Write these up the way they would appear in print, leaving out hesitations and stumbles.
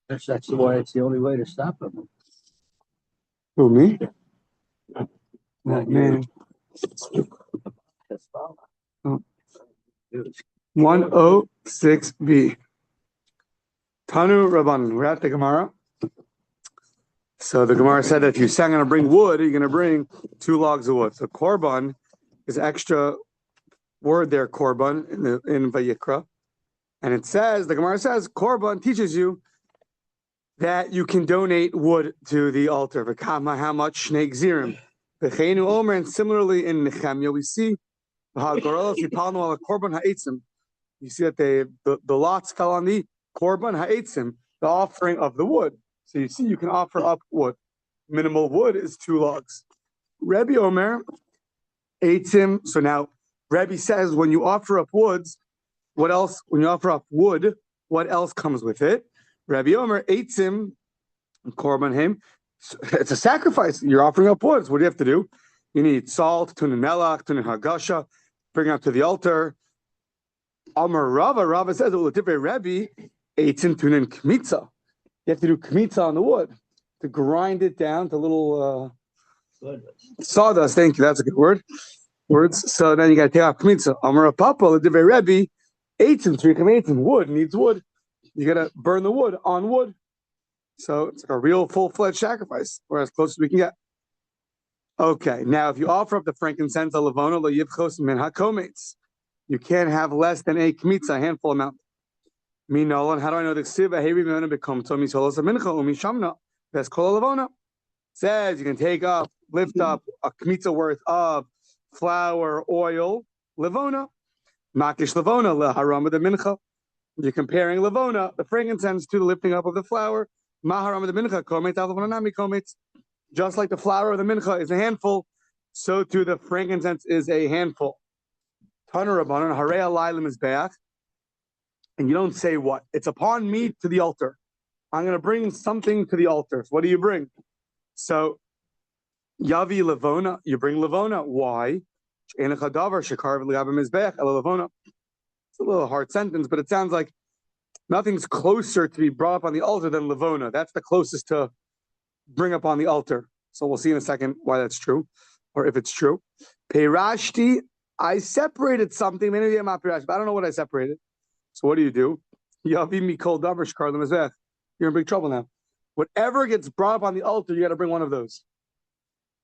That's the way. It's the only way to stop them. Who, me? Not Man. That's fine. Oh. 106b. Tanu Rabban. We're at the Gemara. So the Gemara said that if you're saying going to bring wood, you're going to bring 2 logs of wood. So korban is extra word there, korban, in Vayikra. And it says, the Gemara says, korban teaches you that you can donate wood to the altar. V'kama, how much? Shnei gzirim. V'cheinu omer, and similarly in Nehemiah, we see korban ha'etzim. You see that the lots fell on the korban ha'etzim, the offering of the wood. So you see, you can offer up wood. Minimal wood is 2 logs. Rebbe Omer, eitzim. So now, Rebbe says when you offer up woods, what else? When you offer up wood, what else comes with it? Rebbe Omer, eitzim, korban him. It's a sacrifice. You're offering up woods. What do you have to do? You need salt, tunin melach, tunin hagasha, bring it up to the altar. Amar Rava. Rava says, Rebbe, eitzim, tunin kmitza. You have to do kmitza on the wood to grind it down to little sawdust. Thank you. That's a good word. Words. So then you got to take off kmitza. Amar Papa, l'divrei Rebbe, eitzim, tzrichem eitzim. Wood needs wood. You got to burn the wood on wood. So it's like a real full-fledged sacrifice. We're as close as we can get. Okay. Now, if you offer up the frankincense, a levona, lo yivchos min hakometz, you can't have less than a kmitza, a handful amount. Minolan, how do I know the ksiva? Hey, remember become to me solos mincha umi shamna. That's kol levona. Says you can lift up a kmitza worth of flour, oil, levona, makish levona leharama the mincha. You're comparing levona, the frankincense, to the lifting up of the flour. Maharama the mincha komet alavona nami komet. Just like the flour of the mincha is a handful, so too the frankincense is a handful. Taner Rabbanan harei alai lemizbeach. And you don't say what? It's upon me to the altar. I'm going to bring something to the altar. So what do you bring? So, Yavi Levona, you bring Levona. Why? It's a little hard sentence, but it sounds like nothing's closer to be brought up on the altar than Levona. That's the closest to bring up on the altar. So we'll see in a second why that's true, or if it's true. Peirashti, I separated something. But I don't know what I separated. So what do? Yavi mikol davar shkar lemezbech. You're in big trouble now. Whatever gets brought up on the altar, you got to bring one of those.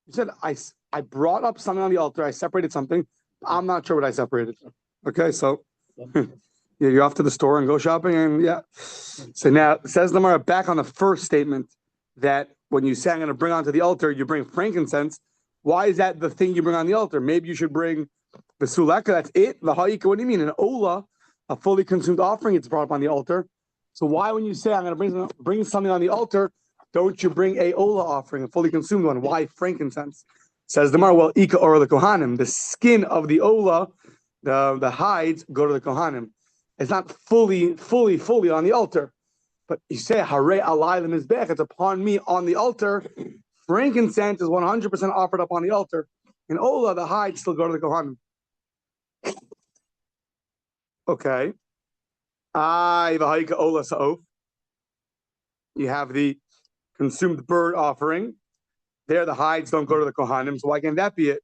You said I brought up something on the altar. I separated something. I'm not sure what I separated. Okay, so you're off to the store and go shopping, and yeah. So now says the Gemara back on the first statement that when you say I'm going to bring onto the altar, you bring frankincense. Why is that the thing you bring on the altar? Maybe you should bring the suleka. That's it. The ha'ika. What do you mean? An ola. A fully consumed offering, it's brought up on the altar. So why, when you say I'm going to bring something on the altar, don't you bring a ola offering, a fully consumed one? Why frankincense? Says the Gemara, well, ika or the kohanim, the skin of the ola, the hides go to the kohanim. It's not fully on the altar. But you say harei alai lemizbech, it's upon me on the altar. Frankincense is 100% offered up on the altar. In ola, the hides still go to the kohanim. Okay. You have the consumed bird offering. There, the hides don't go to the kohanim. So why can't that be it?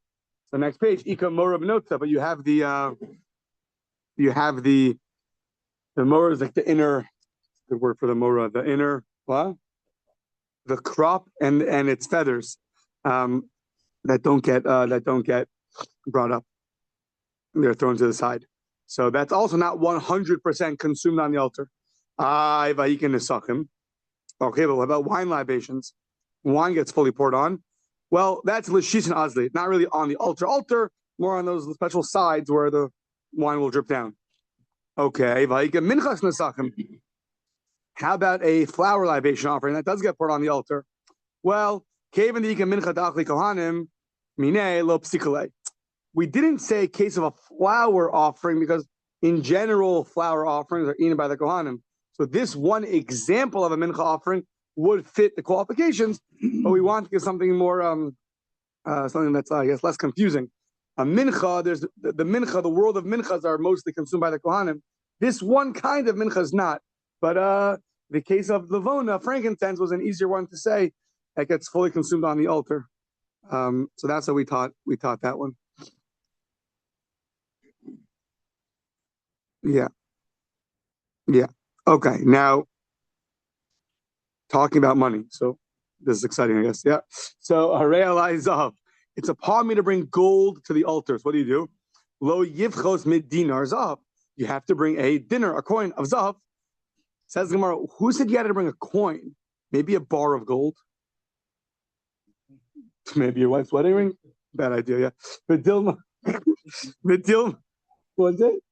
So next page, Ika Morab Nota, but you have the mora is like the inner, the word for the mora, the inner what? The crop and its feathers that don't get brought up. They're thrown to the side. So that's also not 100% consumed on the altar. Okay, but what about wine libations? Wine gets fully poured on. Well, that's lishis and azli. Not really on the altar, more on those special sides where the wine will drip down. Okay, how about a flour libation offering that does get poured on the altar? Well, we didn't say a case of a flour offering because in general, flour offerings are eaten by the Kohanim. So this one example of a mincha offering would fit the qualifications, but we want to give something more, something that's, I guess, less confusing. A mincha, there's the mincha, the world of minchas are mostly consumed by the Kohanim. This one kind of mincha is not. But The case of Levona, frankincense, was an easier one to say. That gets fully consumed on the altar. So that's how we taught that one. Yeah. Okay. Now, talking about money. So this is exciting, I guess. Yeah. So it's upon me to bring gold to the altars. What do? Lo yivchos mid dinar zav. You have to bring a coin of zav. Says Gemara, who said you had to bring a coin? Maybe a bar of gold. Maybe your wife's wedding ring. Bad idea. Yeah. Medilma. What's it?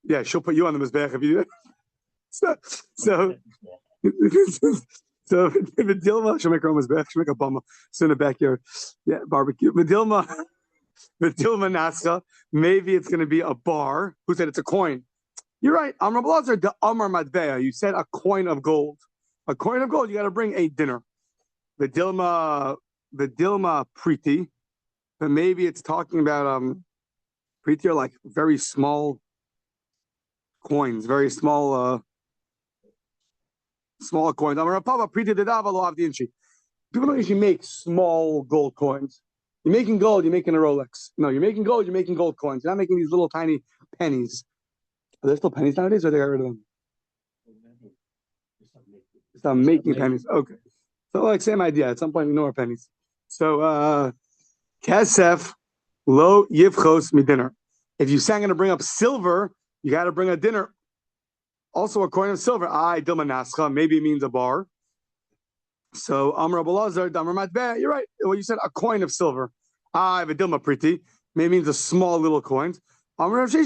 Yeah, she'll put you on the mizbeach if you do it. So Medilma, she'll make her own mizbeach. She'll make a bummer. It's in the backyard. Yeah, barbecue. Medilma Nasa. Maybe it's going to be a bar. Who said it's a coin? You're right. Amar Blazer de Amar Madbeah. You said a coin of gold. A coin of gold. You got to bring a dinner. The Dilma Priti. But maybe it's talking about Priti are like very small coins, very small coins. Amar Papa Priti de Dava lo avdiinchi. People don't usually make small gold coins. You're making gold, you're making a Rolex. No, you're making gold, you're making gold coins. You're not making these little tiny pennies. Are there still pennies nowadays, or they got rid of them? Stop making pennies. Okay. So, like, same idea. At some point, we know our pennies. So, kesef lo yivchos midinner. If you sang to bring up silver, you got to bring a dinner. Also, a coin of silver. Dilma nascha. Maybe it means a bar. So, Amr Abulazar, Damar Matbeh. You're right. Well, you said a coin of silver. I have a Dilma Priti. Maybe it means a small little coin. It's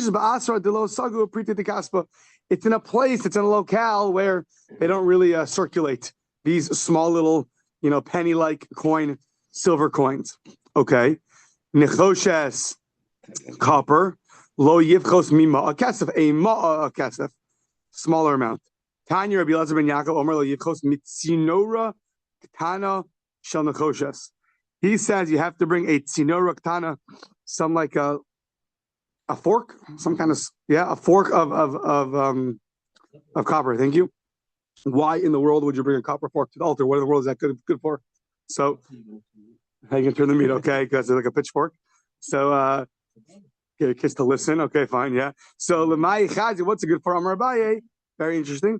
in a place, it's in a locale where they don't really circulate these small little, penny-like silver coins. Okay. Nechoshes, copper. Lo yivchos mima, a kesef, a kesef, smaller amount. Tanya Rabbi Elazar ben Yaakov, Omer lo yivchos mitzinora ktana shel nechoshes. He says you have to bring a tzinora ktana, some like a fork, some kind of a fork of copper. Thank you. Why in the world would you bring a copper fork to the altar? What in the world is that good for? So how you can turn the meat, okay? Because it's like a pitchfork. So get a kiss to listen. Okay, fine, yeah. So lemai chazi, what's it good for? Amar Abaye, very interesting.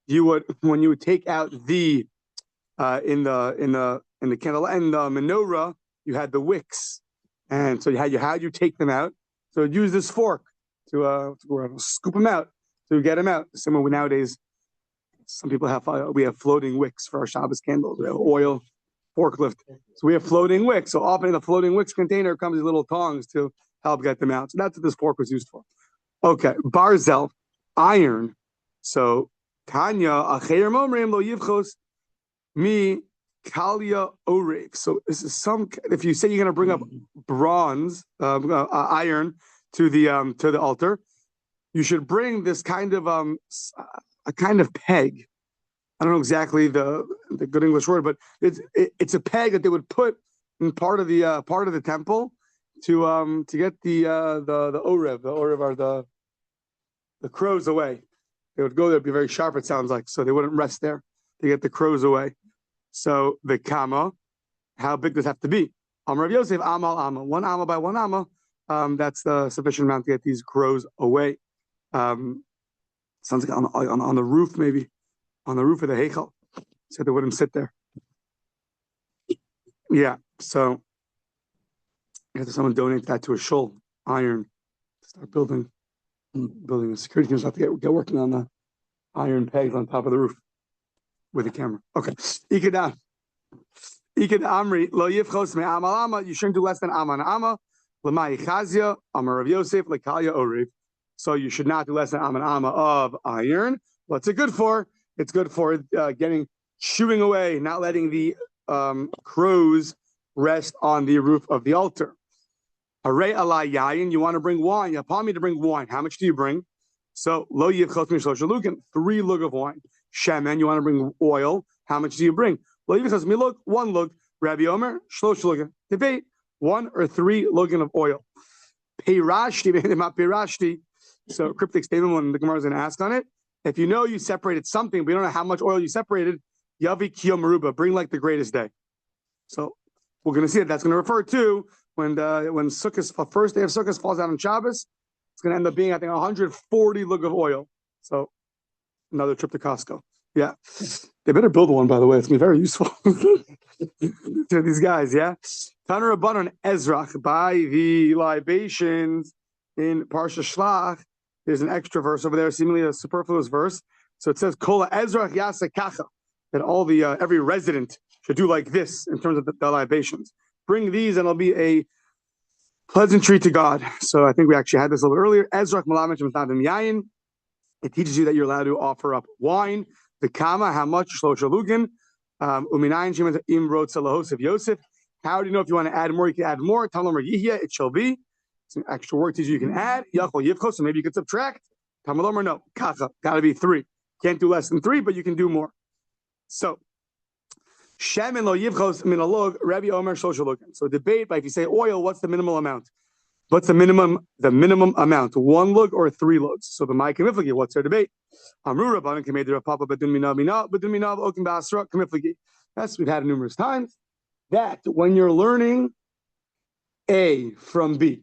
You would, when you would take out the in the candle and the menorah, you had the wicks. And so how'd you take them out? So use this fork to scoop them out, to get them out. Similar nowadays, some people we have floating wicks for our Shabbos candles. We have oil forklift. So we have floating wicks. So often in the floating wicks container comes these little tongs to help get them out. So that's what this fork was used for. Okay, barzel, iron. So Tanya, acheir momrim lo yivchos mi Kalia Orev. So this is if you say you're going to bring up bronze, iron to the altar, you should bring this kind of a kind of peg. I don't know exactly the good English word, but it's a peg that they would put in part of the temple to get the Orev. The Orev are the crows away. They would go there, be very sharp. It sounds like, so they wouldn't rest there to get the crows away. So the kama, how big does it have to be? Amar Rav Yosef, amal, 1 amma by 1 amma. That's the sufficient amount to get these crows away. Sounds like on the roof, maybe on the roof of the heichal, so they wouldn't sit there. Yeah. So if someone donates that to a shul, iron, start building the security teams have to get working on the iron pegs on top of the roof with a camera. Okay. Ikeda Amri, lo yivchos me amal ama. You shouldn't do less than ama and ama. Lamai chazia, Amar Rav Yosef, lekalya orev. So you should not do less than ama and ama of iron. What's it good for? It's good for chewing away, not letting the crows rest on the roof of the altar. Hare alai yayin, you want to bring wine. You upon me to bring wine. How much do you bring? So lo yivchos me shlosh lugin, 3 lug of wine. Shemen, you want to bring oil. How much do you bring? Lo yivchos me lug, 1 lug. Rabbi Omer, shlosh lugin. Debate, 1 or 3 lugin of oil. Peirashti, So cryptic statement when the Gemara is going to ask on it. If you know you separated something, but you don't know how much oil you separated, Yavi Kiyo Maruba, bring like the greatest day. So we're going to see it. That's going to refer to when Sukkot, the first day of Sukkot falls out on Shabbos, it's going to end up being, I think, 140 lug of oil. So another trip to Costco. Yeah. They better build one, by the way. It's going to be very useful to these guys, yeah? Tanur Rabbanon Ezrach, by the libations in Parsha Shlach, there's an extra verse over there, seemingly a superfluous verse. So it says, Kola Ezrach Yasa Kacha, that all the every resident should do like this in terms of the libations. Bring these and it'll be a pleasantry to God. So I think we actually had this a little earlier. Ezrach Malamet Metadim Yayin. It teaches you that you're allowed to offer up wine. The Kama, how much? Shlosha Lugin. Uminayin Shimon Imrod Salahos of Yosef. How do you know if you want to add more? You can add more. Talmud Yihya, it shall be. Some extra work teaches you can add. Yachol Yivchos, so maybe you could subtract. Talmud Omer, no. Kacha, got to be 3. Can't do less than 3, but you can do more. So, Shemin lo Yivchos min alog, Rabbi Omer Shlosha Lugin. So debate, but if you say oil, what's the minimal amount? What's the minimum amount? 1 lug or 3 lugs? So the Mai Kamiflagi, what's their debate? Amru Rabbanan Kamei Rav Papa Badun Minav Okim Basra Kamiflagi. Yes, we've had it numerous times. That when you're learning A from B,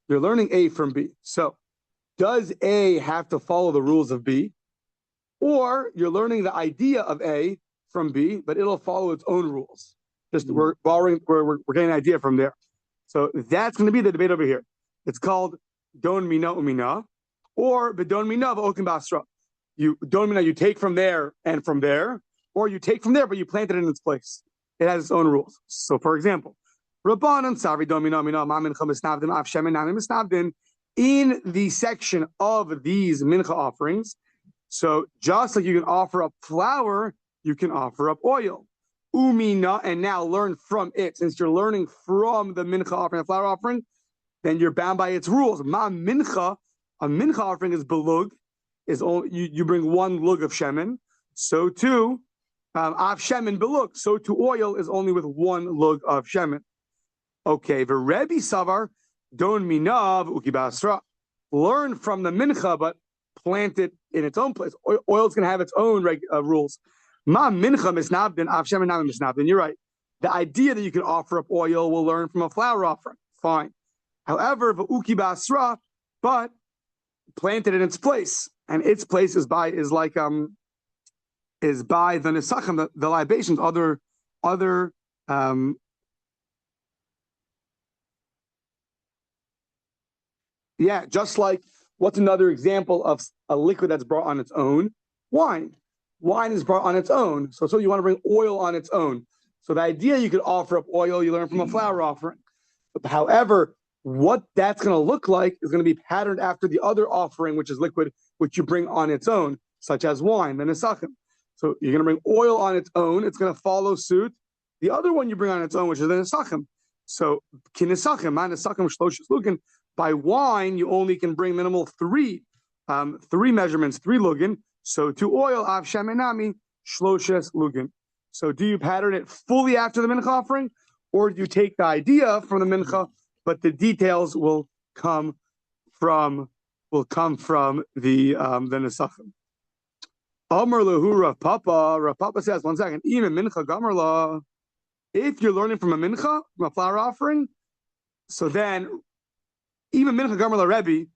you're learning A from B. So does A have to follow the rules of B? Or you're learning the idea of A from B, but it'll follow its own rules. Just we're borrowing, we're getting an idea from there. So that's going to be the debate over here. It's called Don Mina Umina, or Bedon Mina Okim Basra. Don Mina, you take from there and from there, or you take from there, but you plant it in its place. It has its own rules. So, for example, Rabbanan Savi Don Mina Mina Ma Mincha Misnavdin Av Shemin Nami Misnavdin, in the section of these mincha offerings. So, just like you can offer up flour, you can offer up oil. Umina, and now learn from it. Since you're learning from the mincha offering, the flour offering, then you're bound by its rules. Ma mincha, a mincha offering is belug, is only you bring 1 lug of shemen. So too, av shemen belug. So too, oil is only with 1 lug of shemen. Okay, the Rebbe Savar don minav uki basra. Learn from the mincha, but plant it in its own place. Oil is going to have its own rules. Ma mincha misnabdin av shemen nami misnabdin. You're right. The idea that you can offer up oil will learn from a flour offering. Fine. However, v'uki basra, but planted in its place, and its place is by the nesachim, the libations, other yeah, just like what's another example of a liquid that's brought on its own? Wine. Wine is brought on its own. So you want to bring oil on its own. So the idea you could offer up oil, you learn from a flour offering. However, what that's going to look like is going to be patterned after the other offering, which is liquid, which you bring on its own, such as wine, the nesachim. So you're going to bring oil on its own. It's going to follow suit the other one you bring on its own, which is the nesachim. So kinesachim, ma nesachim shloshes lugin. By wine, you only can bring minimal 3 measurements, 3 lugin. So to oil, av shemenami shloshes lugin. So do you pattern it fully after the mincha offering, or do you take the idea from the mincha, but the details will come from the nesachim? Amar lehu Rav Papa. Rav Papa says, 1 second, even mincha gamarla. If you're learning from a mincha, from a flour offering, so then even mincha gamarla Rebbe,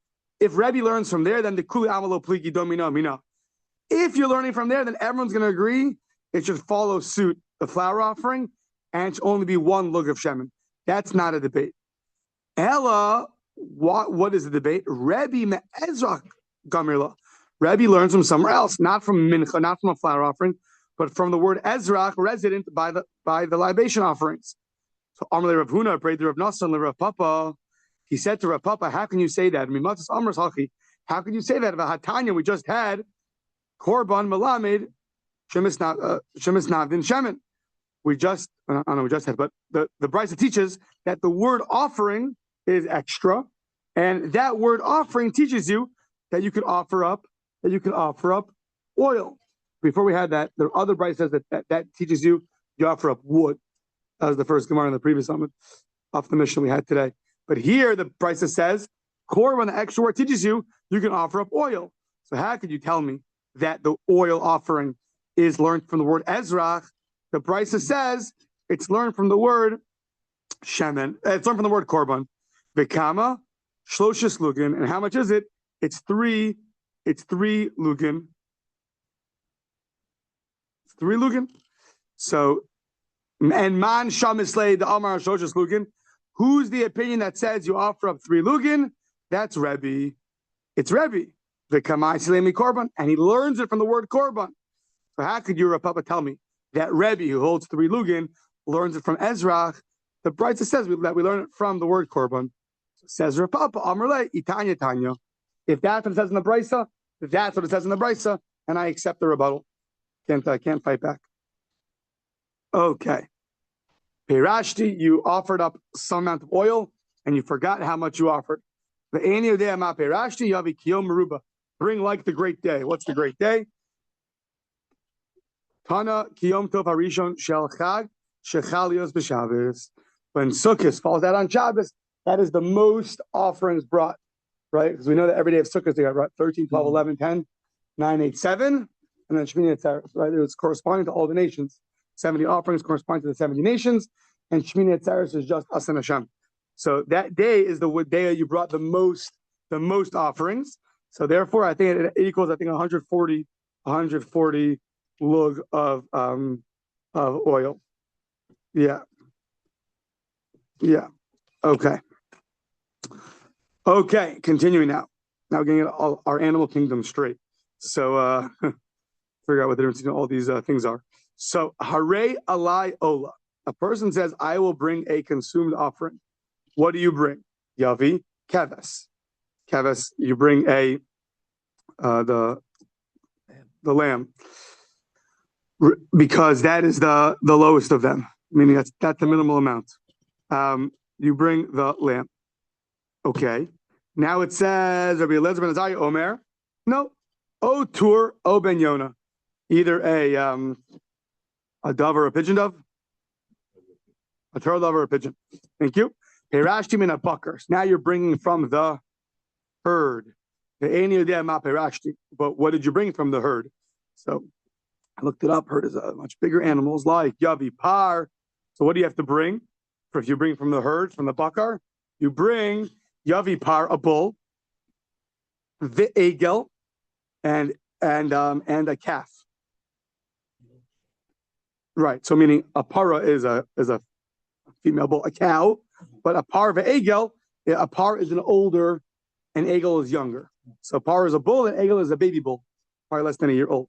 if Rebbe learns from there, then the kuli amalo pligi domina mina. If you're learning from there, then everyone's going to agree it should follow suit the flour offering, and it should only be 1 lug of shemen. That's not a debate. Ella, what is the debate? Rebbe me'ezrach gamirla. Rebbe learns from somewhere else, not from mincha, not from a flour offering, but from the word ezrach, resident by the libation offerings. So Amalei Rav Huna prayed to Rav Nassan, Rav Papa. He said to Rav Papa, how can you say that? How can you say that about Hatanya? We just had Korban Melamed Shemis Navdin Shemen. We just had, but the Brisa teaches that the word offering is extra, and that word offering teaches you that you can offer up oil. Before we had that, the other Brisa says that teaches you offer up wood. That was the first Gemara in the previous summit of the mission we had today. But here the Brisa says Korban, the extra word teaches you can offer up oil. So how could you tell me that the oil offering is learned from the word Ezrach? The Brisa says it's learned from the word Shemen. It's learned from the word Korban. V'kama shloshes lugin. And how much is it? It's three lugin. It's 3 lugin. So, and man shamislei the Amar shloshes lugin. Who's the opinion that says you offer up 3 lugin? That's Rebbe. It's Rebbe. V'kamai silemi korban. And he learns it from the word korban. So how could your Papa tell me that Rebbe, who holds 3 lugin, learns it from Ezrach? The Brisa says that we learn it from the word korban. So says Rav Papa, Amrle, Itanya Tanya. If that's what it says in the Brisa, that's what it says in the Brisa, and I accept the rebuttal. Can't fight back. Okay. Perashti, you offered up some amount of oil, and you forgot how much you offered. Bring like the great day. What's the great day? Tana kiyom tov harishon shel chag shechalios b'Shabbos. When Sukkot falls out on Shabbos, that is the most offerings brought, right? Because we know that every day of Sukkot they got brought 13, 12, 11, 10, 9, 8, 7, and then Shmini Atzeres, right? It was corresponding to all the nations. 70 offerings correspond to the 70 nations, and Shmini Atzeres is just us and Hashem. So that day is the day that you brought the most offerings. So therefore, I think it equals 140 lug of oil. Yeah. Okay. Continuing now. Now getting all our animal kingdom straight. So figure out what the difference between all these things are. So hare alai ola. A person says, I will bring a consumed offering. What do you bring? Yavi keves. Keves, you bring the lamb. Because that is the lowest of them, meaning that's the minimal amount. You bring the lamb. Okay. Now it says Rabbi Eliezer ben Azariah Omer. No. O tur o ben Yona. Either a dove or a pigeon dove. A turtle dove or a pigeon. Thank you. Perashti min abakar. Now you're bringing from the herd. But what did you bring from the herd? So I looked it up. Herd is a much bigger animals like yavi par. So what do you have to bring? If you bring from the herd, from the bakar, you bring yavi par, a bull, ve'egel, and a calf. Right. So meaning a para is a female bull, a cow, but a par ve'egel, a par is an older, and egel is younger. So par is a bull, and egel is a baby bull, probably less than a year old.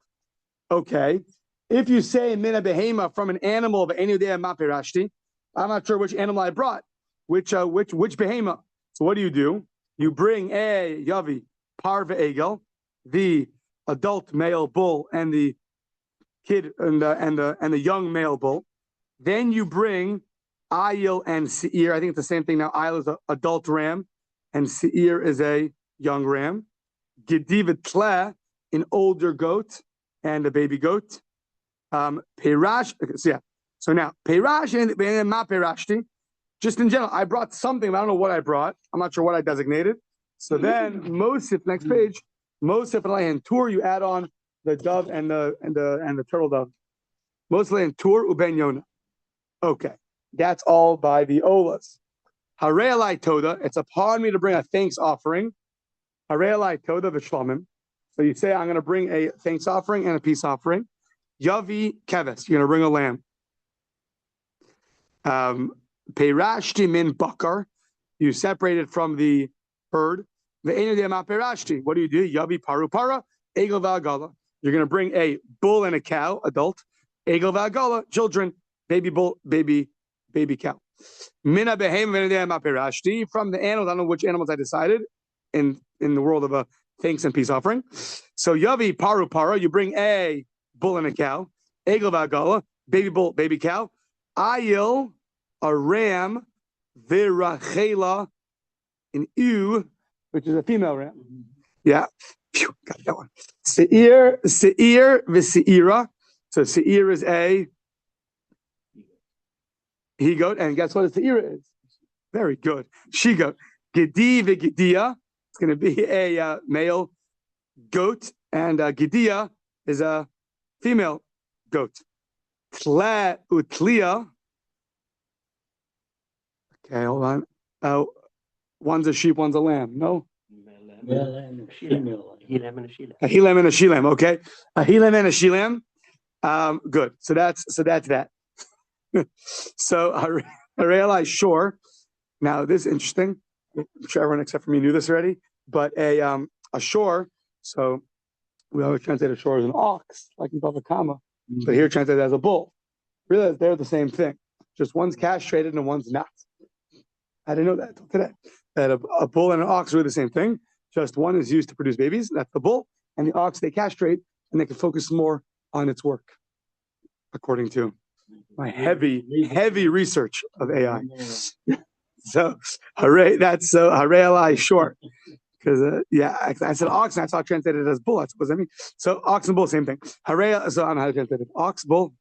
Okay. If you say mina behema from an animal of any day maperashti, I'm not sure which animal I brought, which behema. So what do? You bring a yavi par ve'egel, the adult male bull, and the kid and the young male bull. Then you bring ayil and seir. I think it's the same thing now. Ayil is an adult ram, and seir is a young ram. Gedivet tle, an older goat, and a baby goat. Perash. Okay, so now perash and ma perashti. Just in general, I brought something, but I don't know what I brought. I'm not sure what I designated. So then Mosif, next page, Mosif and Tur, you add on the dove and the turtle dove. Mostly in Tur uben Yona. Okay, that's all by the olas. Harei alai toda. It's upon me to bring a thanks offering. Harei alai toda v'shlamim. So you say, I'm going to bring a thanks offering and a peace offering. Yavi keves. You're going to bring a lamb. Perashti min bakar. You separate it from the herd. What do? Yavi paru para. Egel v'agala. You're going to bring a bull and a cow, adult. Egel v'agala, children. Baby bull, baby cow. Mina behem v'nedei from the animals. I don't know which animals I decided in the world of a thanks and peace offering. So yavi paru para. You bring a bull and a cow. Egel v'agala, baby bull, baby cow. Ayil, a ram. Virachela, an ewe, which is a female ram. Yeah. Phew, got that one. Seir, v'seira. So seir is a he goat, and guess what a seira is? Very good. She goat. Gedi v'gedia. It's going to be a male goat, and Gidia is a female goat. Tle utlia. Okay, hold on. One's a sheep, one's a lamb. No? Male and female. Hilem and a Shila. A hilam and a shilam. Okay, a hilam and a shilam. Good. So that's that. So I realize, sure. Now this is interesting. I'm sure everyone except for me knew this already. But a shore. So we always translate a shore as an ox, like in Bava Kama. But here translated as a bull. Realize they're the same thing. Just one's castrated and one's not. I didn't know that until today. That a bull and an ox are the same thing. Just one is used to produce babies. That's the bull. And the ox they castrate and they can focus more on its work, according to my heavy research of AI. So hooray! That's so hooray Ali short. Because I said ox and I saw it translated as bull. That's what I mean. So ox and bull, same thing. Hooray! So I don't know how to translate it. Ox, bull,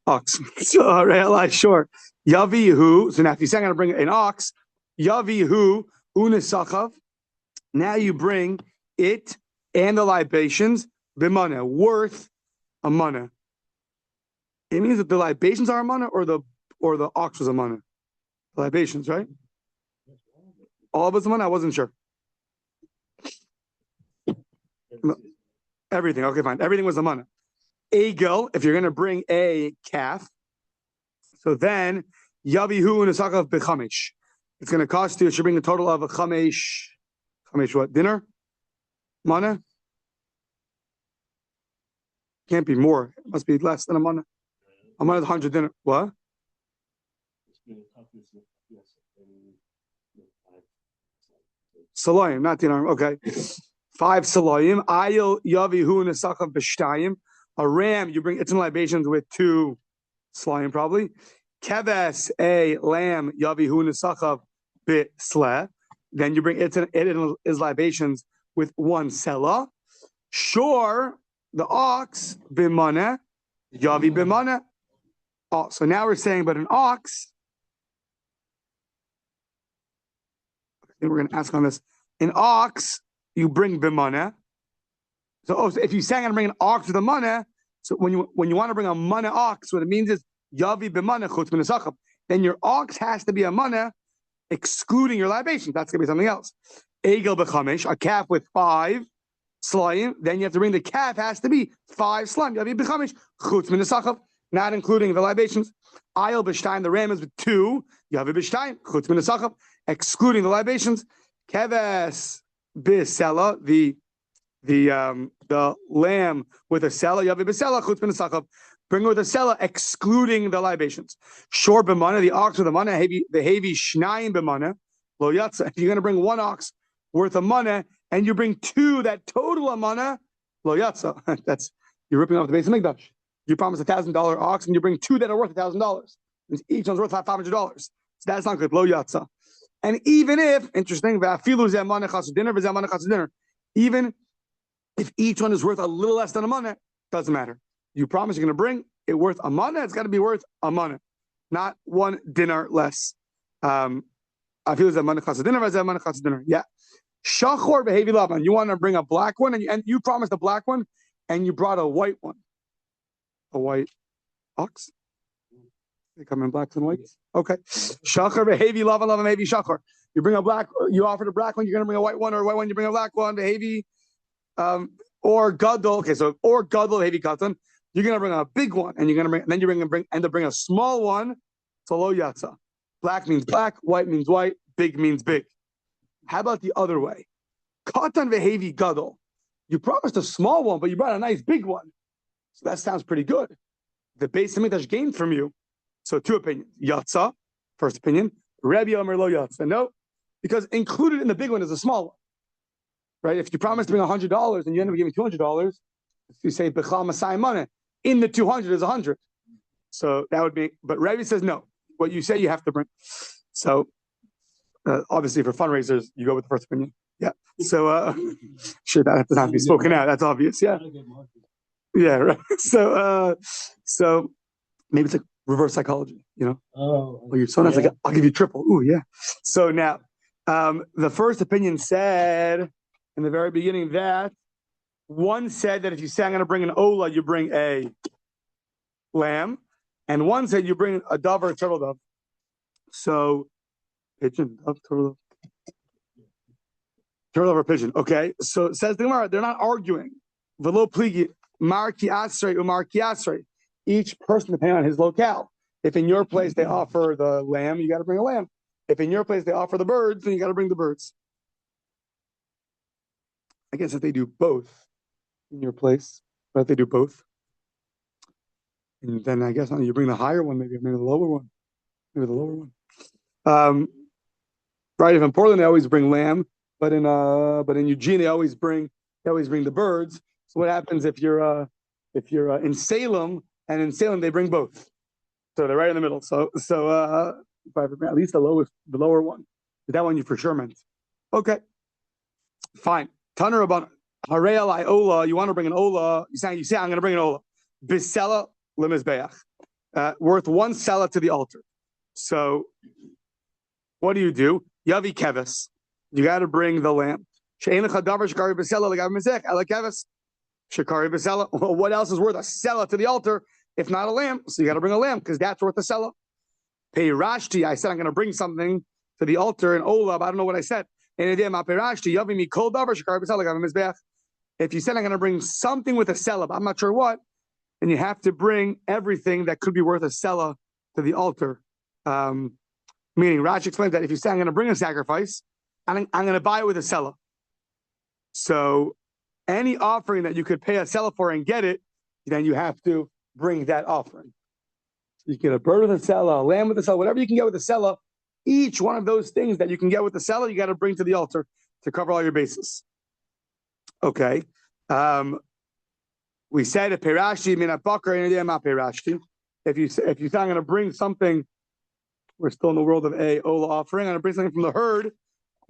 ox. So hooray Ali short. Yavihu. So now if you say I'm going to bring an ox, Yavihu unisachav. Now you bring it and the libations b'mana, worth a mana. It means that the libations are a mana or the ox was a mana. The libations, right? All of us a mana? I wasn't sure. Everything. Okay, fine. Everything was a mana. Egel, if you're going to bring a calf, so then Yavihu unisakav b'chamesh. It's going to cost you, it should bring a total of a chamesh what? Dinner? Mana? Can't be more. It must be less than a mana. A mana is 100 dinner. What? Salayim, not dinar. Okay. 5 salayim. Ayil yavihu nesachav b'shtayim. A ram, you bring its libations with 2 salayim probably. Keves, a lamb, yavihu nesachav b'sleh. Then you bring it and his libations with 1 selah. Sure, the ox, b'mana, yavi b'mana. Oh, so now we're saying, but an ox, I think we're going to ask on this. An ox, you bring b'mana. So if you say I'm going to bring an ox with a mana, so when you want to bring a mana ox, what it means is yavi b'mana chutz min. Then your ox has to be a mana, excluding your libation. That's going to be something else. Egel b'chamesh, a calf with 5 slayim. Then you have to bring the calf has to be 5 slayim. Yavi b'chamesh chutz min, not including the libations. Ayil b'shtayim, the ram is with 2. Yavi b'shtayim chutz min, excluding the libations. Keves b'sela, the lamb with a sela. Yavi b'sela chutz min. Bring her with a sela, excluding the libations. Shor b'mana, the ox with a mana, the heavy shnayim b'mana, lo yatsa. If you're going to bring 1 ox worth of mana, and you bring 2 that total a mana, lo yatsa. That's, you're ripping off the base of Mikdash. You promise $1,000 ox, and you bring 2 that are worth $1,000. Each one's worth $500. So that's not good. Lo yatsa. And even if, interesting, even if each one is worth a little less than a mana, doesn't matter. You promise you're going to bring it worth a mana, it's got to be worth a mana, not 1 dinar less. I feel that mana chas dinner, mana chas dinner. Yeah. Shachor behavi laban. You want to bring a black one, and you promised a black one, and you brought a white one. A white ox. They come in blacks and whites. Okay. Shachor behavi laban behavi shachor. You bring a black. You offered a black one. You're going to bring a white one, or a white one. You bring a black one. Behavi, or gadol. Okay, so or gadol behavi katan. You're going to bring a big one, and you're going to end up bringing a small one. So lo yatsa. Black means black, white means white, big means big. How about the other way? Katan vehevi gadol. You promised a small one, but you brought a nice big one. So that sounds pretty good. The base Mikdash gained from you. So 2 opinions. Yatsa, first opinion. Rabbi Omer lo yatsa. No, because included in the big one is a small one. Right? If you promised to bring $100 and you end up giving $200, if you say bechal masai money, in the 200 is 100. So that would be, but Rabbi says no. What you say you have to bring. So obviously for fundraisers, you go with the first opinion. Yeah. So sure, that does not be spoken out. That's obvious. Yeah. Yeah. Right. So maybe it's like reverse psychology, you know? Oh. Well, you're so nice, like, I'll give you triple. Ooh, yeah. So now The first opinion said in the very beginning that one said that if you say I'm going to bring an ola, you bring a lamb, and one said you bring a dove or a turtle dove. So pigeon, dove, turtle dove or pigeon. Okay, so it says the Gemara, they're not arguing. Velo pligi marki asrei umarki asrei. Each person depending on his locale. If in your place they offer the lamb, you got to bring a lamb. If in your place they offer the birds, then you got to bring the birds. I guess if they do both in your place, but if they do both, and then I guess you bring the higher one, maybe the lower one, right? If in Portland they always bring lamb, but in Eugene they always bring the birds. So what happens if you're in Salem, and in Salem they bring both? So they're right in the middle. So at least the lower one. That one you for sure meant. Okay, fine. Taner about Harei Ola. You want to bring an Ola? You say I'm going to bring an Ola. Bisela lemizbeach, worth one sela to the altar. So what do? Yavi keves. You got to bring the lamb. She'ein lecha davar shekari bisela legav mizech ela keves. Shekari bisela. Well, what else is worth a sela to the altar if not a lamb? So you got to bring a lamb because that's worth a sela. Pei rashti. I said I'm going to bring something to the altar in Ola, but I don't know what I said. If you said I'm going to bring something with a sela, I'm not sure what, then you have to bring everything that could be worth a sela to the altar. Meaning, Rashi explains that if you say I'm going to bring a sacrifice, I'm going to buy it with a sela. So any offering that you could pay a sela for and get it, then you have to bring that offering. So you get a bird with a sela, a lamb with a sela, whatever you can get with a sela. Each one of those things that you can get with the seller, you got to bring to the altar to cover all your bases. Okay. We said a perashti min bakar perashti. If you say I'm going to bring something, we're still in the world of a ola offering. I'm going to bring something from the herd.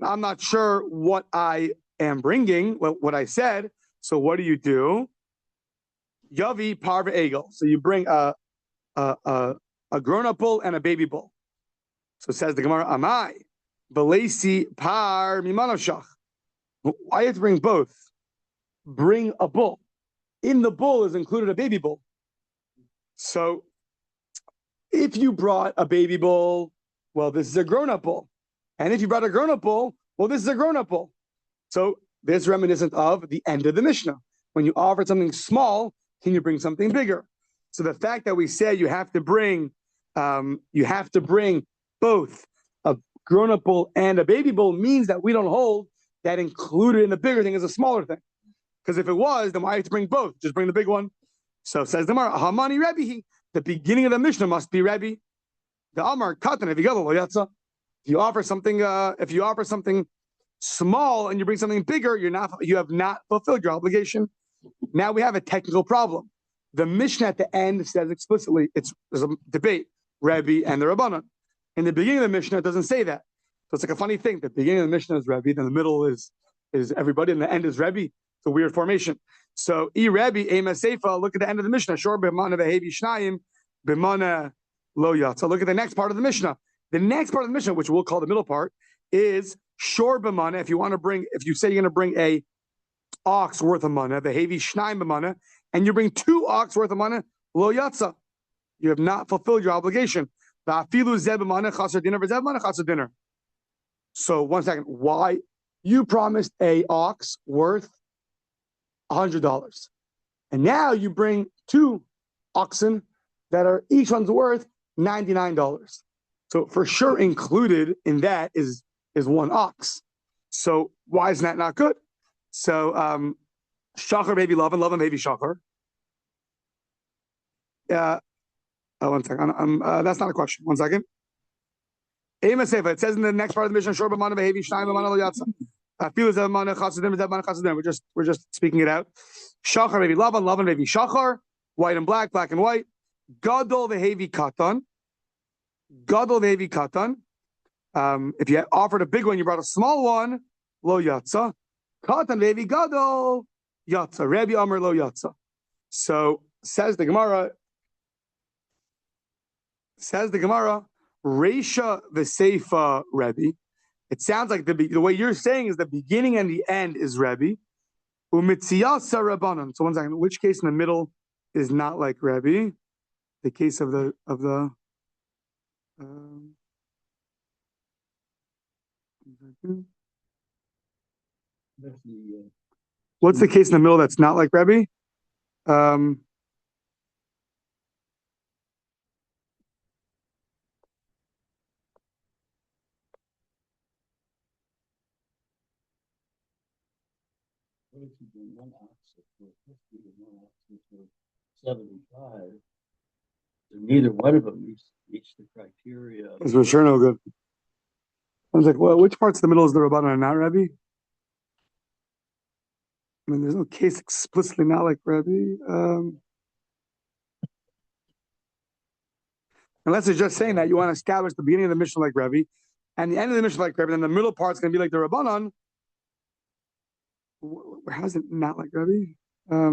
I'm not sure what I am bringing. What I said. So what do? Yavi parva egel. So you bring a grown-up bull and a baby bull. So says the Gemara, Amai, Belesi par mimanoshach. Why you have to bring both? Bring a bull. In the bull is included a baby bull. So if you brought a baby bull, well, this is a grown-up bull. And if you brought a grown-up bull, well, this is a grown-up bull. So this is reminiscent of the end of the Mishnah. When you offered something small, can you bring something bigger? So the fact that we say you have to bring both a grown-up bull and a baby bull means that we don't hold that included in the bigger thing is a smaller thing. Because if it was, then why have to bring both? Just bring the big one. So says the Gemara, Hamani Rebbe. The beginning of the Mishnah must be Rebbe. The Amar Katan, if you offer something small and you bring something bigger, you have not fulfilled your obligation. Now we have a technical problem. The Mishnah at the end says explicitly, there's a debate, Rebbe and the Rabbanan. In the beginning of the Mishnah, it doesn't say that. So it's like a funny thing. The beginning of the Mishnah is Rebbe, then the middle is everybody, and the end is Rebbe. It's a weird formation. So, Rebbe, Ema Seifa, look at the end of the Mishnah. Shor b'mana v'hevi shnayim, b'mana lo yat. So look at the next part of the Mishnah. The next part of the Mishnah, which we'll call the middle part, is Shor b'mana. If you say you're going to bring a ox worth of mana, v'hevi shnayim b'mana, and you bring 2 ox worth of mana, lo yatsa. You have not fulfilled your obligation. So 1 second. Why? You promised a ox worth $100. And now you bring 2 oxen that are each one's worth $99. So for sure included in that is 1 ox. So why is that not good? So shachar baby love and baby shachar. 1 second. That's not a question. 1 second. It says in the next part of the Mishnah, we're just speaking it out. Shachar maybe Lavan maybe Shachar, white and black and white. Gadol v'hevi katan. If you offered a big one, you brought a small one, lo yatsa. Katan v'hevi gadol yatsa. Rabbi Amar lo yatsa. So says the Gemara, Reisha v'seifa Rebbe. It sounds like the way you're saying is the beginning and the end is Rebbe. Umitziyasa Rabbanon. So 1 second. Which case in the middle is not like Rebbe? The case of the what's the case in the middle that's not like Rebbe? One ox for 50 and one ox for 75. So neither one of them meets the criteria. Is for sure no good. I was like, well, which parts of the middle is the Rabbanan and not Rebbe? I mean, there's no case explicitly not like Rebbe. Unless it's just saying that you want to establish the beginning of the Mishnah like Rebbe, and the end of the Mishnah like Rebbe, and then the middle part's going to be like the Rabbanan. How is it not like Rebbe? So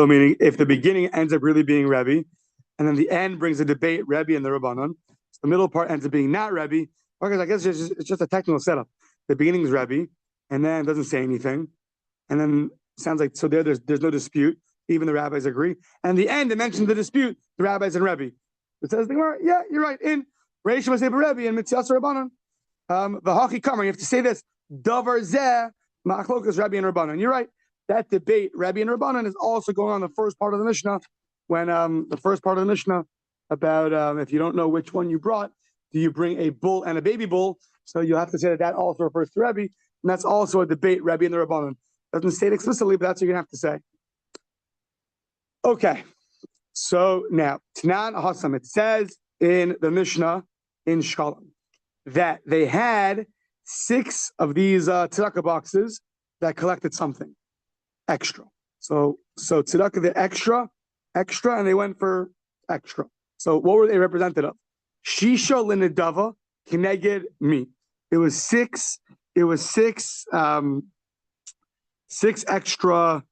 meaning if the beginning ends up really being Rebbe, and then the end brings a debate, Rebbe and the Rabbanan, so the middle part ends up being not Rebbe. Because I guess it's just a technical setup. The beginning is Rebbe, and then it doesn't say anything, and then sounds like so there's no dispute. Even the rabbis agree. And the end, it mentions the dispute, the rabbis and Rebbe. It says the Gemara, yeah, you're right. In Reish Maseba Rebbe and Mitzvah Rabbanan, the Hachi Kamer, you have to say this. Davar Zeh Machlokas Rebbe and Rabbanan. You're right. That debate, Rebbe and Rabbanan, is also going on the first part of the Mishnah. When the first part of the Mishnah about if you don't know which one you brought, do you bring a bull and a baby bull? So you'll have to say that also refers to Rebbe, and that's also a debate, Rebbe and the Rabbanan. Doesn't say it explicitly, but that's what you're gonna have to say. Okay, so now Tanan Hasam, it says in the Mishnah in Shkalim that they had 6 of these tzedakah boxes that collected something extra. So tzedakah, the extra, and they went for extra. So what were they represented of? Shisha linedava kineged mi. It was 6 extra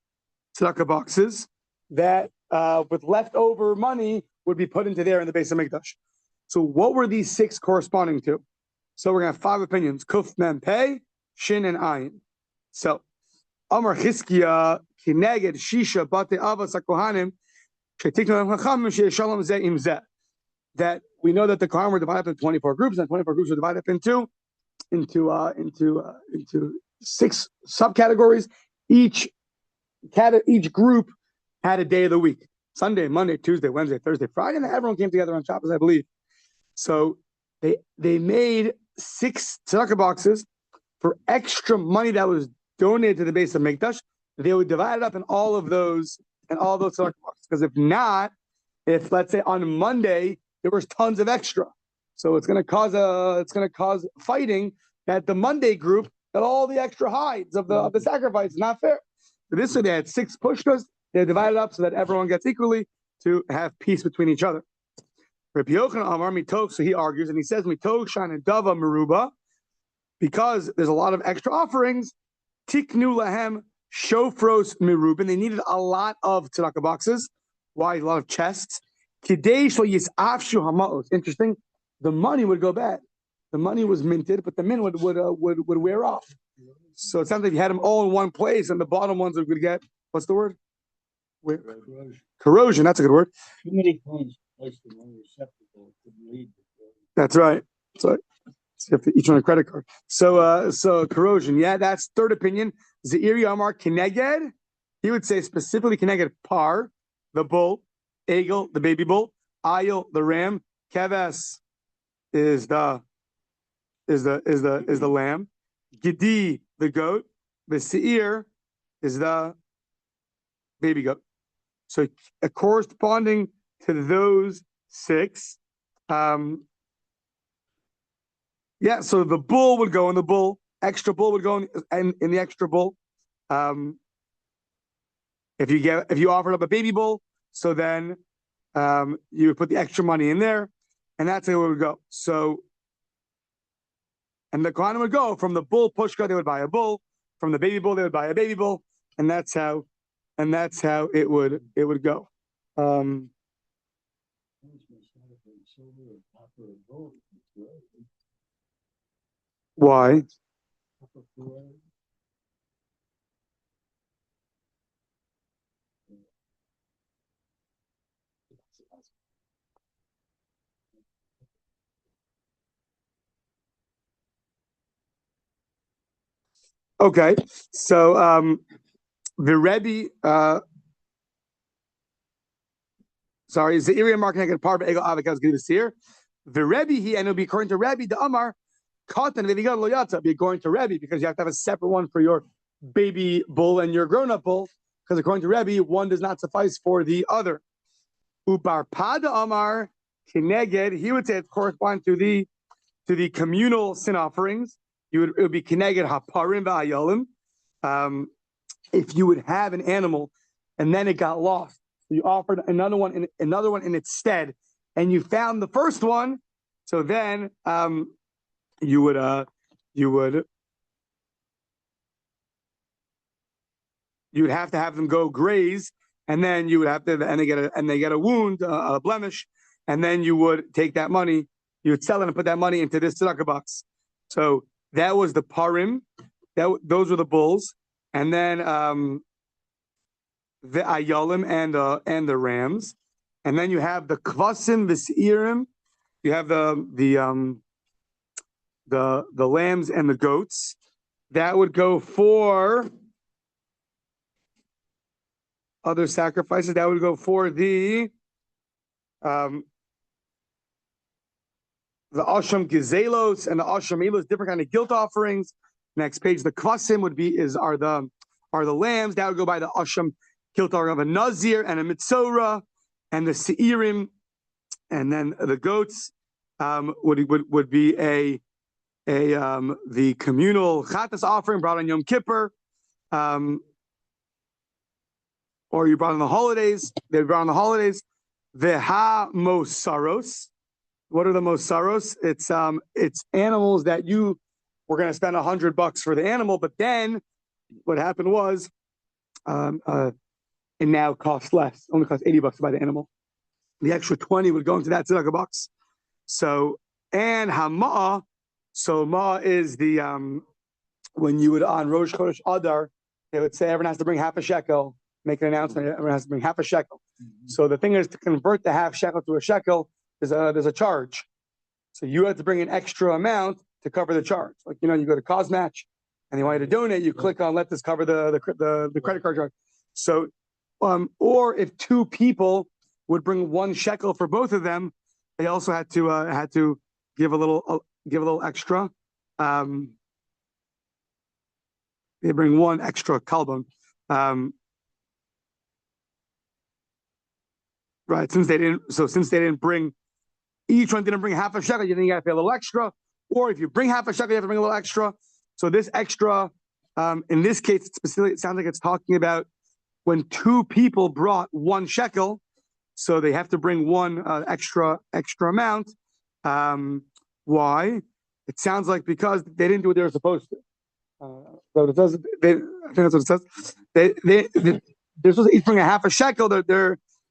tzedakah boxes that with leftover money would be put into there in the base of Mikdash. So what were these 6 corresponding to? So we're gonna have 5 opinions: Kuf, Mem, Pei, Shin, and Ayin. So Amar Chizkiya kineged Shisha bate avas hakohanim shetiknu chacham she'shalom zeh im zeh. That we know that the Kohanim were divided up into 24 groups, and 24 groups were divided up into 6 subcategories. Each group had a day of the week: Sunday, Monday, Tuesday, Wednesday, Thursday, Friday, and everyone came together on Shabbos, I believe. So they made 6 tzedakah boxes for extra money that was donated to the base of Mikdash. They would divide it up in all those tzedakah boxes. Because if not, if let's say on Monday there was tons of extra, so it's going to cause fighting that the Monday group got all the extra hides of the sacrifice. It's not fair. So this way they had 6 pushkas. They divided up so that everyone gets equally to have peace between each other. Rabbi Yochanan Amar Mitoch, so he argues and he says Mitoch Shan and Dava Meruba, because there's a lot of extra offerings. Tiknu lahem shofros merubin. They needed a lot of tzedakah boxes. Why? A lot of chests. Kidei shlo yisafshu hamaos. Interesting. The money would go bad. The money was minted, but the mint would wear off. So it sounds like you had them all in one place, and the bottom ones would get, what's the word? Corrosion. That's a good word. Too many coins placed in one receptacle could lead to corrosion. That's right. So you have to each on a credit card. So corrosion. Yeah, that's third opinion. Ze'iri Amar Kineged. He would say specifically Kineged Par, the bull, Egel, the baby bull, Ayil, the ram, Keves is the lamb, Gedi, the goat, the Seir is the baby goat. So corresponding to those 6, so the bull would go in the bull, extra bull would go in the extra bull. If you offered up a baby bull, so then You would put the extra money in there, and that's how it would go. So, and the Kohanim would go from the bull pushka, they would buy a bull. From the baby bull, they would buy a baby bull, and that's how it would go. Why? Okay, so the Rebbe, sorry, is the area marking like a part of Ego Avik? I was going to here. The Rebbe, and it'll be according to Rebbe, the Amar, Katan Vivigan Loyata, be going to Rebbe because you have to have a separate one for your baby bull and your grown-up bull, because according to Rebbe, one does not suffice for the other. Upar Pada Amar Kineged, he would say it corresponds to the communal sin offerings. It would be Kineged Haparim Va'ayolim. If you would have an animal and then it got lost, you offered another one in its stead, and you found the first one, so then you'd have to have them go graze, and then you would have to, and they get a wound, a blemish, and then you would take that money, you would sell it and put that money into this tzedakah box. So that was the parim, those were the bulls, and then the ayolim and the rams, and then you have the kvasim, the seirim, you have the lambs and the goats. That would go for other sacrifices. That would go for the asham gezelos and the asham elos, different kind of guilt offerings. Next page, the kvasim are the lambs. That would go by the asham guilt offering of a nazir and a mitzora, and the seirim, and then the goats would be the communal chatas offering brought on Yom Kippur, or you brought on the holidays. They brought on the holidays. The ha-mosaros. What are the mosaros? It's animals that you were going to spend $100 for the animal, but then what happened was it now costs less. Only costs $80 to buy the animal. The extra 20 would go into that tzedakah box. So, and hama'ah. So ma is the when you would on Rosh Chodesh Adar, they would say everyone has to bring half a shekel. Make an announcement. Everyone has to bring half a shekel. Mm-hmm. So the thing is, to convert the half shekel to a shekel, there's a charge. So you have to bring an extra amount to cover the charge. Like, you go to Cosmatch and they want you to donate, you click on let this cover the credit card charge. So or if two people would bring 1 shekel for both of them, they also had to give a little extra. They bring 1 extra kalbon. Right, since they didn't bring, each one didn't bring half a shekel, you got to pay a little extra. Or if you bring half a shekel, you have to bring a little extra. So this extra, in this case, specifically, it sounds like it's talking about when 2 people brought 1 shekel, so they have to bring 1 extra amount. Why? It sounds like because they didn't do what they were supposed to. So it says, I think that's what it says. They're supposed to each bring a half a shekel.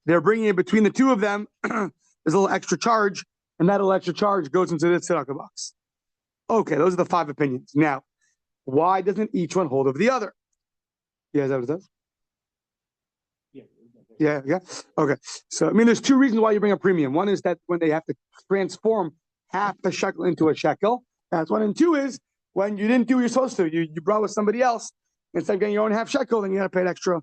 They're bringing it between the 2 of them. There's a little extra charge, and that little extra charge goes into this tzedakah box. Okay, those are the 5 opinions. Now, why doesn't each one hold of the other? Yeah, is that what it says? Yeah. Okay. So, there's 2 reasons why you bring a premium. One is that when they have to transform half a shekel into a shekel, that's one. And 2 is when you didn't do what you're supposed to. You brought with somebody else. Instead of getting your own half shekel, then you got to pay an extra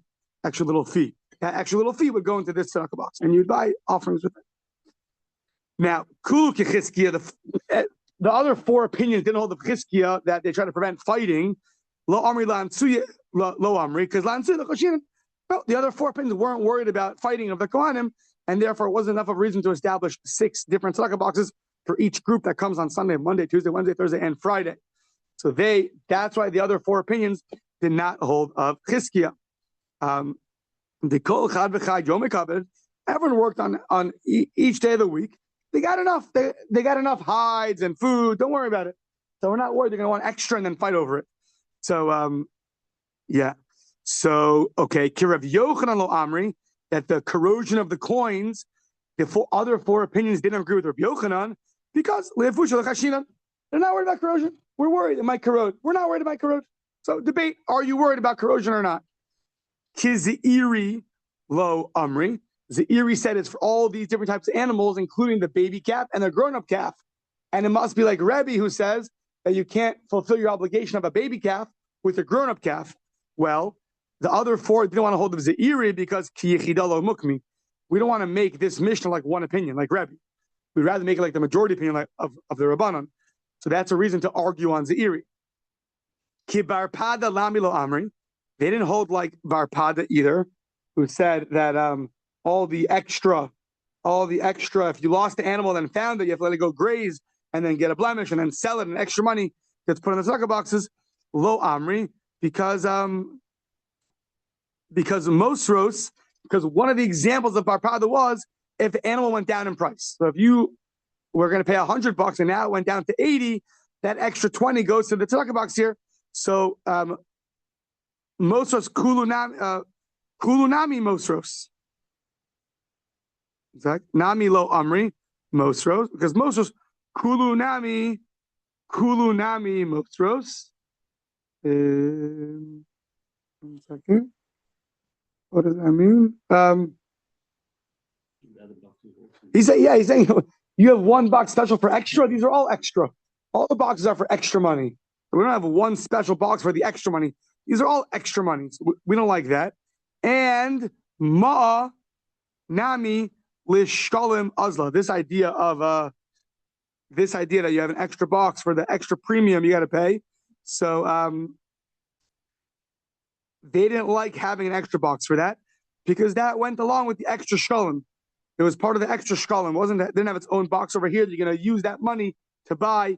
little fee. That extra little fee would go into this tzedakah box, and you'd buy offerings with it. Now, Kulu Kichizkiya, the other 4 opinions didn't hold the Kichizkiya that they try to prevent fighting. Lo Amri Lansuya, Lo Amri, because Lansuya, well, the other 4 opinions weren't worried about fighting of the Kohanim, and therefore it wasn't enough of a reason to establish 6 different tzedakah boxes for each group that comes on Sunday, Monday, Tuesday, Wednesday, Thursday, and Friday. So that's why the other 4 opinions did not hold of Chizkiya. The Kol Chad V'Chad Yom Ekabed, Everyone worked on each day of the week. They got enough. They got enough hides and food. Don't worry about it. So we're not worried they're going to want extra and then fight over it. So yeah. So okay, Kirav Yochanan lo Amri, that the corrosion of the coins, the other four opinions didn't agree with Rabbi Yochanan because they're not worried about corrosion. We're worried it might corrode. We're not worried about corrode. So debate: are you worried about corrosion or not? Kizeiri lo Amri. Zeiri said it's for all these different types of animals, including the baby calf and the grown-up calf. And it must be like Rebbe, who says that you can't fulfill your obligation of a baby calf with a grown-up calf. Well, the other four didn't want to hold the Zeiri because ki yechida lo mukmi. We don't want to make this Mishnah like one opinion, like Rebbe. We'd rather make it like the majority opinion of the Rabbanon. So that's a reason to argue on Zeiri. Ki barpada lami lo amri. They didn't hold like Barpada either, who said that all the extra, if you lost the animal and then found it, you have to let it go graze and then get a blemish and then sell it, and extra money gets put in the tzedakah boxes. Lo amri, because Mosros, because one of the examples of Barpada was if the animal went down in price. So if you were going to pay $100 and now it went down to 80, that extra 20 goes to the tzedakah box here. So Mosros kulunami Mosros. Exactly. Nami lo amri Mosros, because Mosros kulunami Mosros. 1 second. What does that mean? He's saying you have one box special for extra. These are all extra. All the boxes are for extra money. We don't have one special box for the extra money. These are all extra money. So we don't like that. And ma nami lishkalim azla. This idea that you have an extra box for the extra premium you got to pay. So they didn't like having an extra box for that because that went along with the extra shkalim. It was part of the extra shkalim. Didn't have its own box over here. You're going to use that money to buy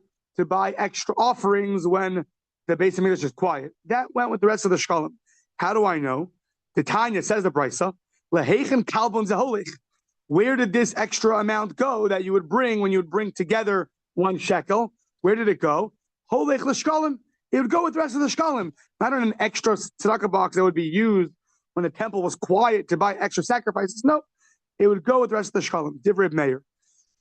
extra offerings when the Beis Hamikdash is quiet. That went with the rest of the shkalim. How do I know? The Tanya says the Brisa, Leheichen kalbon zeholich. Where did this extra amount go that you would bring when you would bring together 1 shekel? Where did it go? Holech l'shkalim. It would go with the rest of the shkalim. Not in an extra tzedakah box that would be used when the temple was quiet to buy extra sacrifices. No, it would go with the rest of the shkalim. Divrei Meir.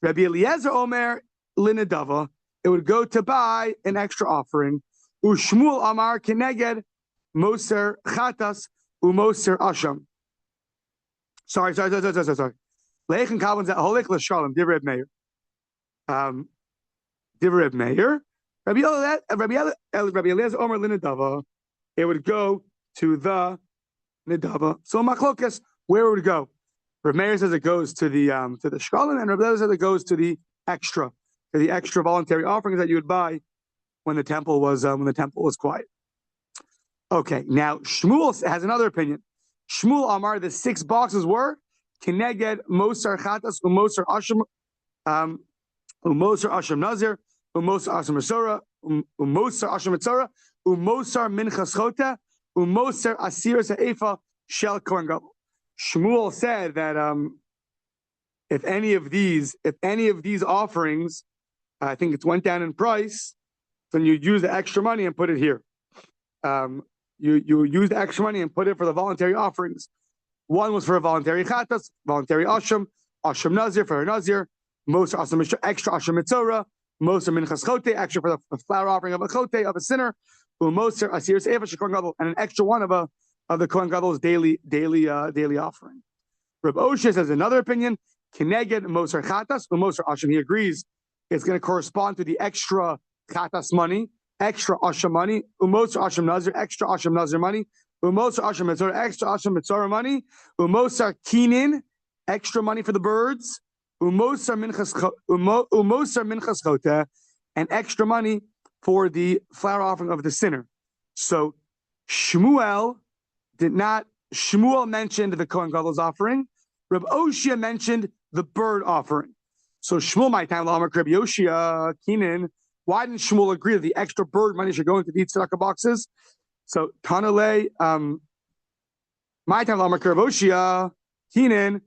Rabbi Eliezer Omer linedava. It would go to buy an extra offering. Ushmuel Amar keneged moser chatas umoser asham. Sorry. Leichen kalvin zeh holech l'shkalim. Divrei Meir. Divrei Meir. Rabbi Eliezer Omer linedava. It would go to the nidava. So machlokas, where would it go? Rabbi Meir says it goes to the shkalim, and Rabbi Eliezer says it goes to the extra voluntary offerings that you would buy when the temple was quiet. Okay, now Shmuel has another opinion. Shmuel Amar, the 6 boxes were Keneged Mosar Chatas Umosar Asham Nazir Umosar Asham Masora Umosar Asham Mitzora Umosar Minchas Chota Umosar Asir Se'efa Shel Kohen Gadol. Shmuel said that if any of these offerings, I think it went down in price, then you use the extra money and put it here. You use the extra money and put it for the voluntary offerings. One was for a voluntary chatas, voluntary asham nazir for a nazir, most asham extra asham mitzora, most minchas chote, extra for the flower offering of a chote of a sinner, most asir se'eva shekon gadol, and an extra one of the Kohen Gadol's daily offering. Reb Osha says another opinion. Keneged moser chatas umoser asham. He agrees it's going to correspond to the extra chatas money, extra asham money, umoser asham nazir, extra asham nazir money, umoser asham mitzora, extra asham mitzora money, umoser kinin, extra money for the birds, umoser minchas chota, and extra money for the flower offering of the sinner. So Shmuel mentioned the Kohen Gadol's offering. Reb Oshia mentioned the bird offering. So Shmuel might time Reb Oshia Keenan. Why didn't Shmuel agree that the extra bird money should go into these tzedakah boxes? So Tanale, my time Reb Oshia Keenan.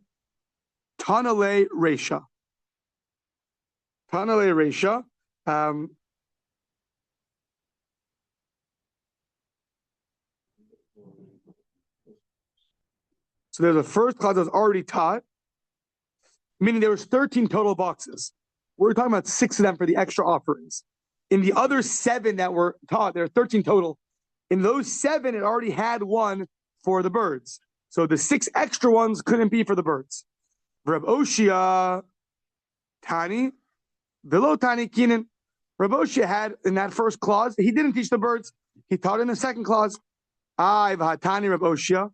Tanale Resha. Tanale Resha. So there's a first clause that was already taught, meaning there was 13 total boxes. We're talking about 6 of them for the extra offerings. In the other 7 that were taught, there are 13 total. In those 7, it already had one for the birds. So the 6 extra ones couldn't be for the birds. Reb Oshia, Tani, Velo Tani Kinan. Reb Oshia had in that first clause, he didn't teach the birds. He taught in the second clause. Tani Reb Oshia,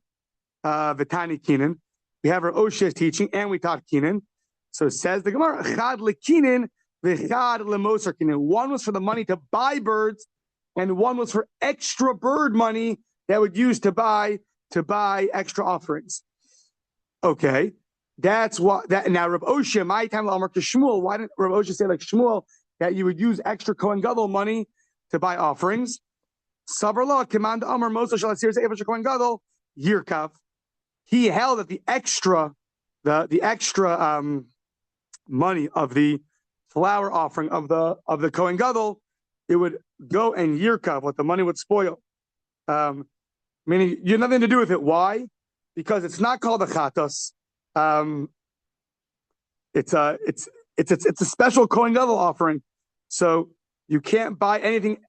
Vitani Kinan. We have Reb Oshia's teaching, and we taught Kinan. So it says the Gemara, Chad leKinan, v'chad leMosar Kinan. One was for the money to buy birds, and one was for extra bird money that would use to buy extra offerings. Okay, that's what that. Now Reb Oshia, my time Amar Shmuel. Why didn't Reb Oshia say like Shmuel that you would use extra Kohen Gadol money to buy offerings? Savarla command Amar Moshe Shalasir Evash Kohen Gadol Yirkav. He held that the extra money of the flour offering of the Kohen Gadol, it would go and Yirkav, what the money would spoil. Meaning you have nothing to do with it. Why? Because it's not called a chatos. It's a special Kohen Gadol offering. So you can't buy anything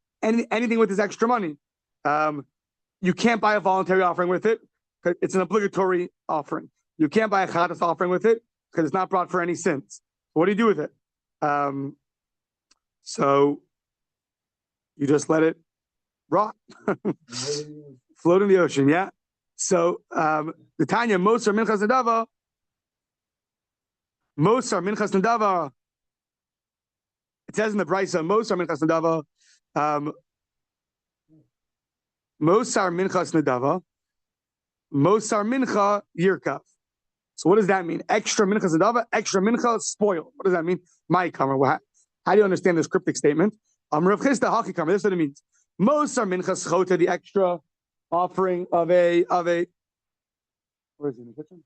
with this extra money. You can't buy a voluntary offering with it because it's an obligatory offering. You can't buy a chatos offering with it because it's not brought for any sins. What do you do with it? So you just let it rot, float in the ocean. Yeah. So the Tanya Mosar Minchas Nadava. It says in the Brisa Mosar Minchas Nadava. Mosar Minchas Nadava. Mosar Mincha Yirkav. So what does that mean? Extra Minchas Nadava, extra Mincha spoil. What does that mean? My kamar. How do you understand this cryptic statement? Rav Chisda Haki kamar. This is what it means. Mosar Minchas Chota, the extra offering of a. Where is he in the kitchen?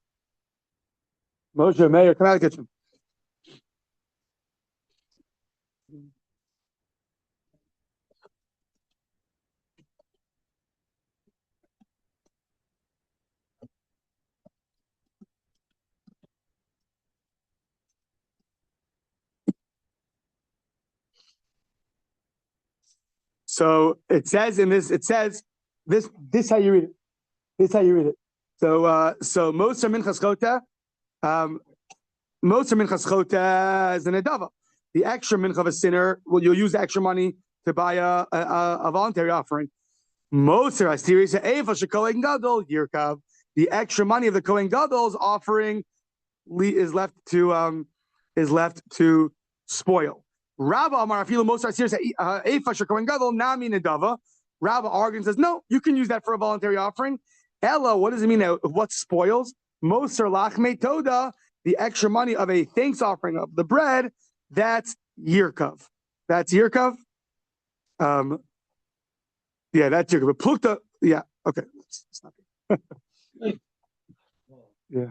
Moshe Meir, come out of the kitchen. So it says this how you read it. This how you read it. So Mosar Minchas Chota, Mosar Minchas Chota is an edava. The extra mincha of a sinner, you'll use the extra money to buy a voluntary offering. Mosar Asiri Efa Shekohen Gadol Yirkav. The extra money of the Kohen Gadol's offering is left to spoil. Rabba Amar Afilu Mosar Asiri Efa Shekohen Gadol Nami Nedava. Rabba argues and says, no, you can use that for a voluntary offering. Ella, what does it mean? What spoils? Mosar Lachme Toda, the extra money of a thanks offering of the bread, that's Yirkav. That's Yirkav. Yeah, that's Yirkav. But Plukta, yeah, okay. It's not good. Yeah.